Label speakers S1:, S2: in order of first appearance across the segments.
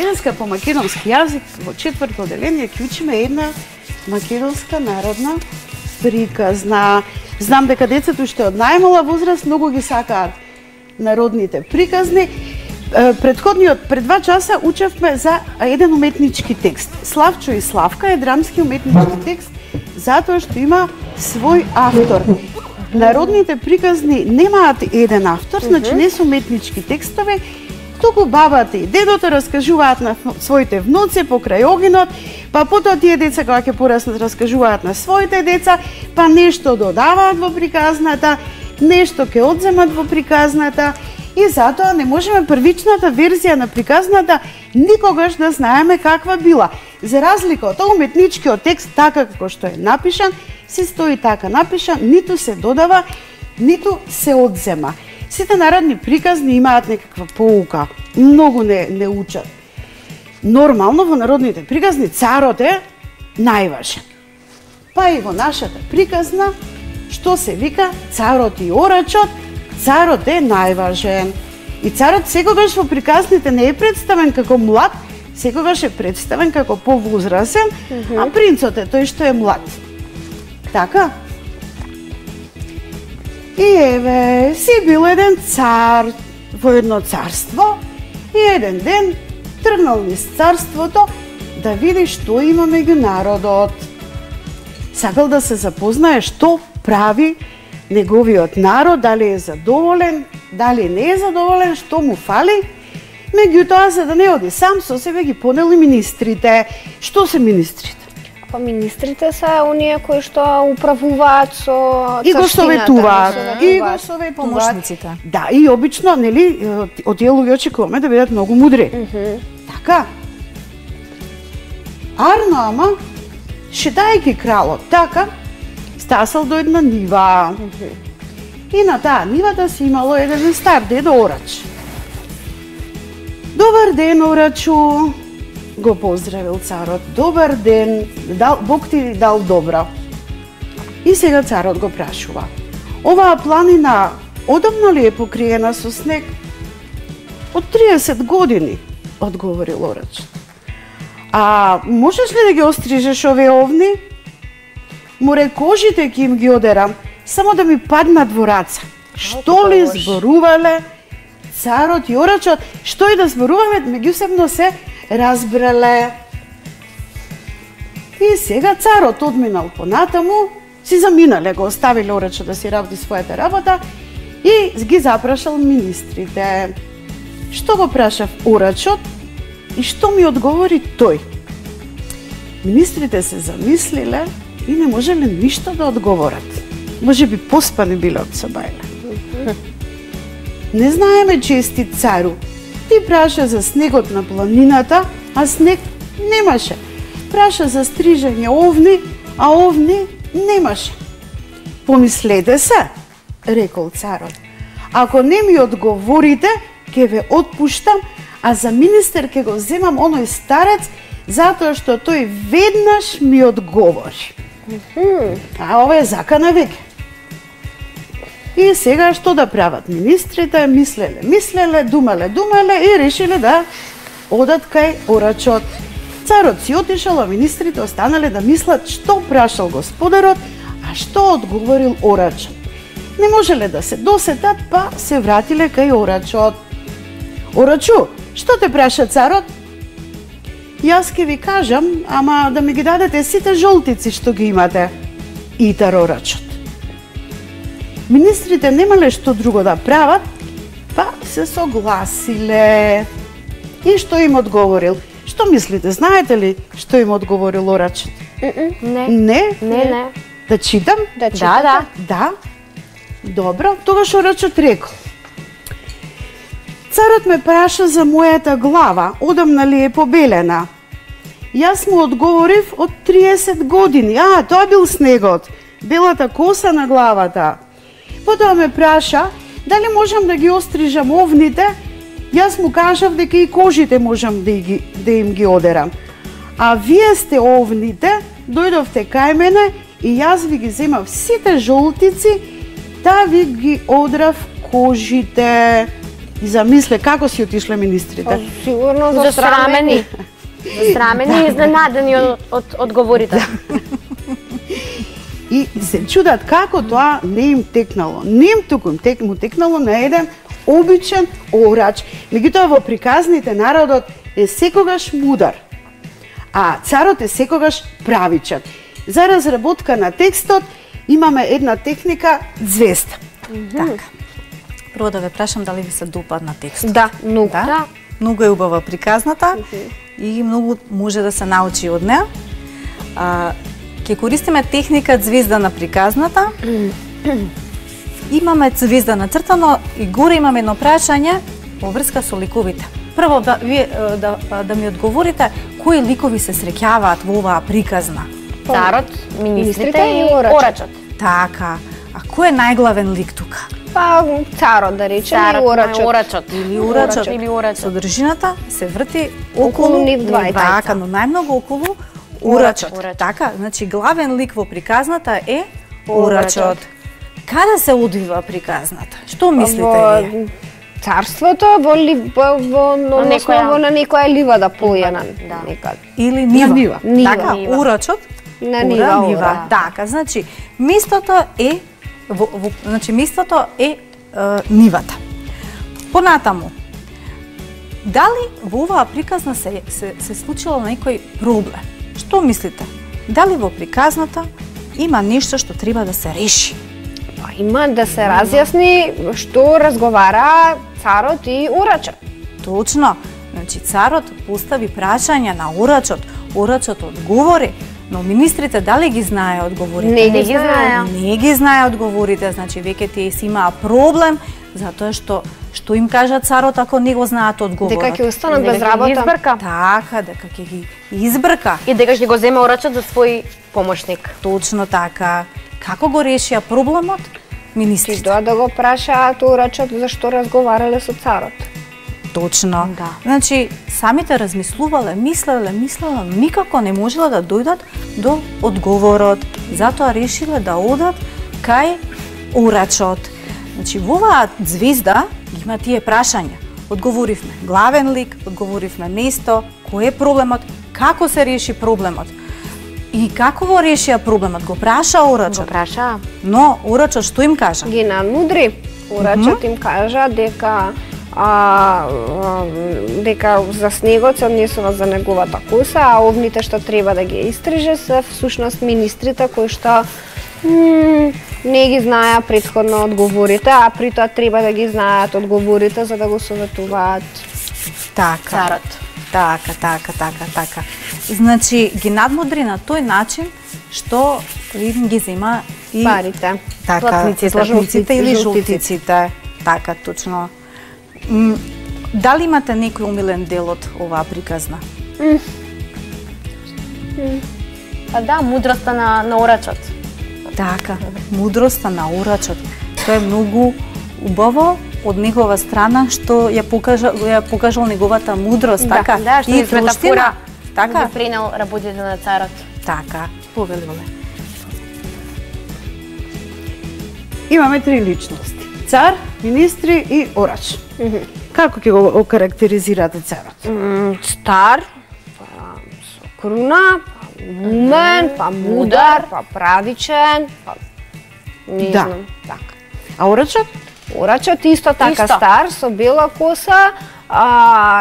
S1: Денеска по македонски јазик во 4-то одделение ќе учиме една македонска народна приказна. Знам дека децата уште од најмала возраст многу ги сакаат народните приказни. Пред 2 часа учевме за еден уметнички текст. Славчо и Славка е драмски уметнички текст затоа што има свој автор. Народните приказни немаат еден автор, значи не се уметнички текстови, туку бабата и дедото раскажуваат на своите внуци покрај огинот, па потоа тие деца кога ќе пораснат раскажуваат на своите деца, па нешто додаваат во приказната, нешто ќе одземат во приказната и затоа не можеме првичната верзија на приказната никогаш да знаеме каква била. За разлика од уметничкиот текст, така како што е напишан, се стои така напишан, ниту се додава, ниту се одзема. Сите народни приказни имаат некаква поука, многу не учат. Нормално во народните приказни царот е најважен. Па и во нашата приказна, што се вика царот и орачот, царот е најважен. И царот секогаш во приказните не е представен како млад, секогаш е представен како повозрасен, а принцот е тој што е млад. Така? И еве, си бил еден цар во едно царство и еден ден тргнал низ царството да види што има меѓу народот. Сакал да се запознае што прави неговиот народ, дали е задоволен, дали не е задоволен, што му фали. Меѓутоа, за да не оди сам, со себе ги понел и министрите. Што се министрите?
S2: Па министрите се оние кои што управуваат со
S1: и го советуваат, и го советуваат
S3: помошниците.
S1: Да, и обично, нели, од тие луѓе очекуваме да бидат многу мудри. Така. Арно, ама, шетајќи кралот, така, стасал до една нива. И на таа нивата си имало еден стар дедо Орач. Добар ден, Орачу, го поздравил царот. Добар ден, Бог ти дал добро. И сега царот го прашува. Оваа планина одамна ли е покриена со снег? Од 30 години, одговорил Орачот. А можеш ли да ги острижеш овие овни? Море кожите ќе им ги одерам, само да ми паднат во раца. Што ли зборувале царот и Орачот, што и да зборуваме, меѓусебно се разбрале. И сега царот одминал понатаму, си заминале, го оставиле Орачот да си работи својата работа и ги запрашал министрите. Што го прашав Орачот и што ми одговори тој? Министрите се замислиле и не можеле ништо да одговорат. Може би поспани биле од собајле. Не знаеме, чести цару. Ти праша за снегот на планината, а снег немаше. Праша за стрижање овни, а овни немаше. Помислете се, рекол царот. Ако не ми одговорите, ќе ве отпуштам, а за министер ќе го земам оној старец, затоа што тој веднаш ми одговори. А ова е закана веќе. И сега што да прават министрите? Мислеле, думале и решиле да одат кај Орачот. Царот си отишал, а министрите останале да мислат што прашал господарот, а што одговорил Орачот. Не можеле да се досетат, па се вратиле кај Орачот. Орачу, што те праша царот? Јас ќе ви кажам, ама да ми ги дадете сите жолтици што ги имате. Итар Орачот. Министрите немале што друго да прават, па се согласиле. И што им одговорил? Што мислите, знаете ли што им одговорил Орачот?
S2: Не.
S1: Не? Да читам? Да. Добро, тогаш Орачот рекол. Царот ме праша за мојата глава, одамна ли е побелена? Јас му одговорив од 30 години. Тоа бил снегот, белата коса на главата. Потоа ме праша дали можам да ги острижам овните. Јас му кажав дека и кожите можам да им ги одерам. А вие сте овните, дојдовте кај мене и јас ви ги земав сите жолтици, да ви ги одрав кожите. и замисле како си отишле министрите.
S2: Сигурно
S3: Засрамени. Засрамени и изненадени од одговорите.
S1: И се чудат како тоа не им текнало. Не им туку му текнало на еден обичен орач. Меѓутоа во приказните народот е секогаш мудар, а царот е секогаш правичен. За разработка на текстот имаме една техника звезда.
S4: Така. Прво да ве прашам дали ви се допадна текстот.
S2: Да, многу.
S4: Да? Многу е убава приказната и многу може да се научи од неа. Ќе користиме техника звезда на приказната. Имаме звезда нацртано и горе имаме едно прашање во врска со ликовите. Прво да ми одговорите кои ликови се среќаваат во оваа приказна.
S3: Царот, министрите и орачот.
S4: Така. А кој е најглавен лик тука?
S2: Па царот да речеме и орачот.
S4: Или орачот.
S3: Или орачот.
S4: Содржината се врти
S2: Околу нив двајца.
S4: Така, но најмногу околу орачот. Така, значи главен лик во приказната е орачот. Каде се одвива приказната? Што мислите вие?
S2: Царството во на некоја ливада да појана некад.
S4: Или нива. Така,
S2: Нива.
S4: орачот
S2: На нива.
S4: Така, значи местото е значи местото е нивата. Понатаму, дали во оваа приказна се случило некој проблем? Што мислите? Дали во приказната има нешто што треба да се реши?
S2: Па има да се разјасни што разговара царот и орачот.
S4: Точно. Значи царот постави прашања на орачот, орачот одговори, но министрите дали ги знае одговорите?
S2: Не ги знае.
S4: Не ги знае одговорите, значи веќе тие си имаа проблем затоа што им кажа царот ако не го знаат одговорот.
S2: Дека ќе останат без работа.
S3: Избрка.
S4: Така, дека ќе ги избрка.
S3: И дека ќе го зема орачот за свој помошник.
S4: Точно така. Како го решија проблемот?
S2: Ќе
S4: Министрите.
S2: доа да го прашаат орачот зашто разговарале со царот.
S4: Точно.
S3: Да.
S4: Значи, самите размислувале, мислеле, никако не можеле да дојдат до одговорот. Затоа решиле да одат кај орачот. Значи, во оваа звезда има тие прашања. Одговоривме главен лик, одговоривме место, кој е проблемот, како се реши проблемот. И како го решија проблемот? Го праша орачот.
S3: Го праша.
S4: Но орачот што им кажа?
S2: Ги надмудри. Орачот им кажа дека дека за снегот се однесува за неговата коса, а овните што треба да ги истриже се всушност министрите кои што не ги знаеа претходно одговорите, а при тоа треба да ги знаат одговорите за да го советуваат
S4: Така.
S2: царот.
S4: Така. Значи, ги надмудри на тој начин што им ги зема и
S2: Парите.
S4: така,
S3: Златниците,
S4: златниците или
S2: жолтиците.
S4: жолтиците. Така, точно. Дали имате некој умилен дел од оваа приказна?
S3: Па да, мудроста на орачот.
S4: Така, мудроста на орачот. Тоа е многу убаво од негова страна што ја покажал неговата мудрост, така,
S3: Да, што
S4: и
S3: и светофора
S4: така,
S3: ги пренел работите на царот.
S4: така, повелувале.
S1: Имаме три личности. Цар, министри и орач. Како ќе го окарактеризирате царот?
S2: Стар, па со круна, па умен, па мудар, па правичен, па не
S1: Да.
S2: знам, така.
S1: А орачот?
S2: Орачот исто така
S3: Исто.
S2: стар, со бела коса,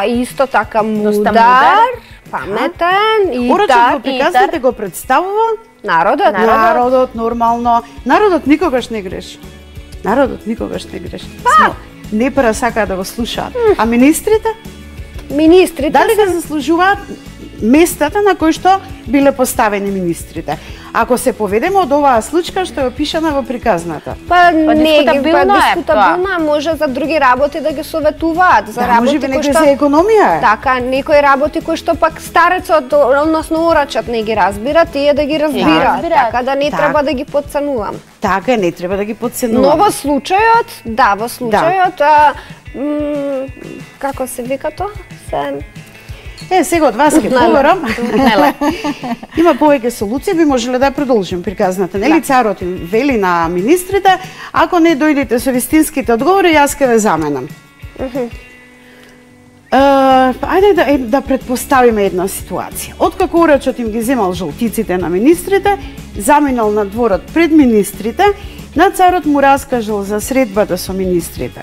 S2: исто така мудар,
S3: мудар.
S2: паметен и
S1: Орачот во
S2: тар,
S1: приказните го представува
S2: народот.
S1: народот нормално. Народот никогаш не греши. Народот никогаш не греши. Само не пара сакаат да го слушаат. А министрите?
S2: Министрите
S1: Дали ги заслужуваат местата на кои што биле поставени министрите? Ако се поведеме од оваа случка што е опишана во приказната.
S2: па не ги
S3: дискутабилно е
S2: дискутабилно е, може за други работи да ги советуваат, за
S1: Да,
S2: работи
S1: може би
S2: кои
S1: некој
S2: што
S1: за економија е.
S2: така, некои работи кои што пак старецот, односно орачот не ги разбира, тие да ги разбираат,
S3: разбираат.
S2: така да не
S1: Така.
S2: треба да ги потценувам.
S1: Така е, не треба да ги
S2: Но
S1: подценуваме.
S2: во случајот, да, во случајот, како се вика тоа?
S1: Сега од вас ќе
S2: Утнеле.
S1: говорам. Има повеќе солуции, би можеле да ја продолжим приказната. Нели царот им вели на министрите, ако не дојдете со вистинските одговори, јас ќе ве заменам. Ајде да предпоставиме една ситуација. Откако урачот им ги земал жолтиците на министрите, заминал на дворот пред министрите, на царот му раскажал за средбата со министрите.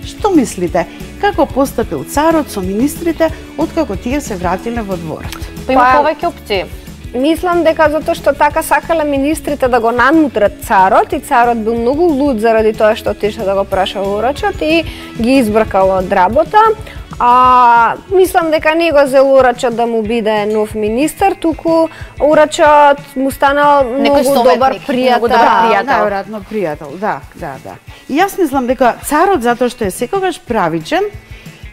S1: Што мислите? Како постапил царот со министрите откако тие се вратиле во дворот?
S3: Има повеќе опции.
S2: Мислам дека затоа што така сакале министрите да го намутрат царот и царот бил многу луд заради тоа што отишел да го праша урачот и ги избркал од работа. Мислам дека не го зел урачот да му биде нов министер, туку урачот му станал многу добар пријател.
S1: Најверојатно пријател, да. И јас мислам дека царот, затоа што е секогаш правичен,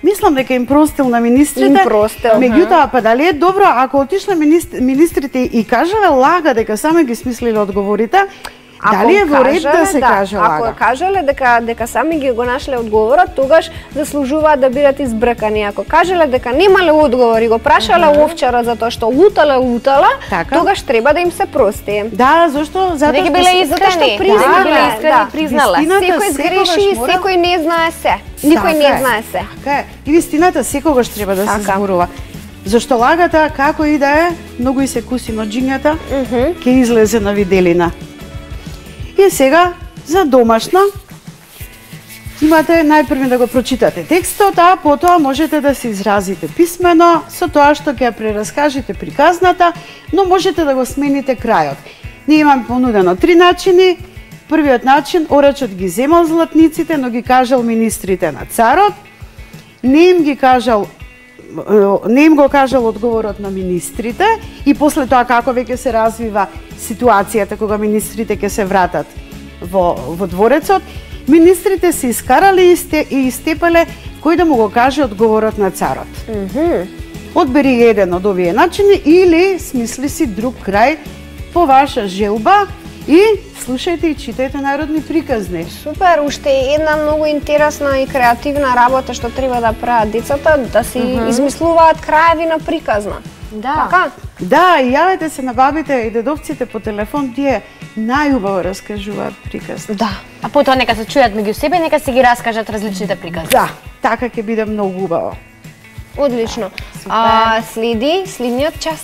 S1: мислам дека им простил на министрите. Меѓутоа, па дали е добро ако отишле министрите и кажале лага дека сами ги смислиле одговорите, дали е во ред да се каже лага?
S2: Ако кажале дека сами ги го нашле одговорот, тогаш заслужуваат да бидат избркани. Ако кажале дека немале одговор и го прашале овчарот затоа што лутала, тогаш треба да им се прости.
S1: Да, зашто?
S3: Затоа што биле искрени, признале.
S2: Секој сгреши, секој не знае се. Никој не знае се.
S1: Така е. И вистината секогаш треба да се зборува. Зашто лагата, како и да е, многу и се куси на джињата, ќе излезе на виделина. И сега, за домашна, имате најпрви да го прочитате текстот, а потоа можете да се изразите писмено со тоа што ќе прераскажете приказната, но можете да го смените крајот. Ние имаме понудено 3 начини. Првиот начин, орачот ги земал златниците, но ги кажал министрите на царот, не им го кажал одговорот на министрите и после тоа како веќе се развива ситуацијата кога министрите ќе се вратат во дворецот, министрите се искарали и истепале кој да му го каже одговорот на царот. Одбери еден од овие начини или смисли си друг крај по ваша желба и слушајте и читајте народни приказни.
S2: Супер, уште една многу интересна и креативна работа што треба да прават децата, да си измислуваат краеви на приказна. Така?
S1: Да, и јавете се на бабите и дедовците по телефон, тие најубаво раскажуваат приказни.
S3: Да. А потоа нека се чујат меѓу себе, нека си ги раскажат различните приказни.
S1: Да, така ќе биде многу убаво.
S2: Одлично. Следи следниот час.